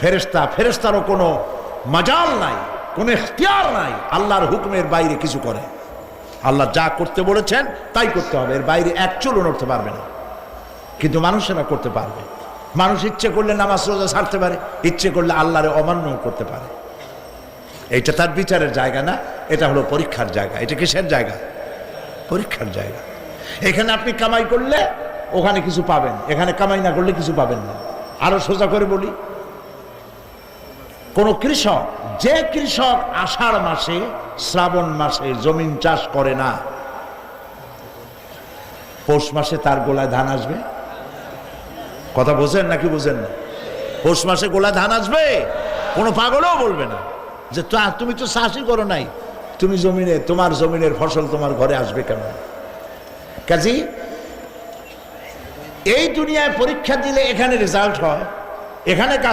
ফেরেশতারও কোনো মাজাল নাই, কোনো ইখতিয়ার নাই আল্লাহর হুকুমের বাইরে কিছু করে। আল্লাহ যা করতে বলেছেন তাই করতে হবে, এর বাইরে এক চুলও নড়তে পারবে না। কিন্তু মানুষেরা করতে পারবে। মানুষ ইচ্ছে করলে নামাজ রোজা ছাড়তে পারে, ইচ্ছে করলে আল্লাহরে অমান্য করতে পারে। এটা তার বিচারের জায়গা না, এটা হলো পরীক্ষার জায়গা। এটা কিসের জায়গা? পরীক্ষার জায়গা। এখানে আপনি কামাই করলে ওখানে কিছু পাবেন, এখানে কামাই না করলে কিছু পাবেন না। আরো সোজা করে বলি, কোন কৃষক, যে কৃষক আষাঢ় মাসে শ্রাবণ মাসে জমিন চাষ করে না, পৌষ মাসে তার গোলায় ধান আসবে? কথা বোঝেন নাকি বোঝেন না? পৌষ মাসে গোলায় ধান আসবে? কোনো পাগলও বলবে না যে তুমি তো চাষই করো নাই, তুমি তোমার জমিনের ফসল তোমার ঘরে আসবে কেমন? কাজী এই দুনিয়ায় পরীক্ষা দিলে এখানে রেজাল্ট হয়, এখানে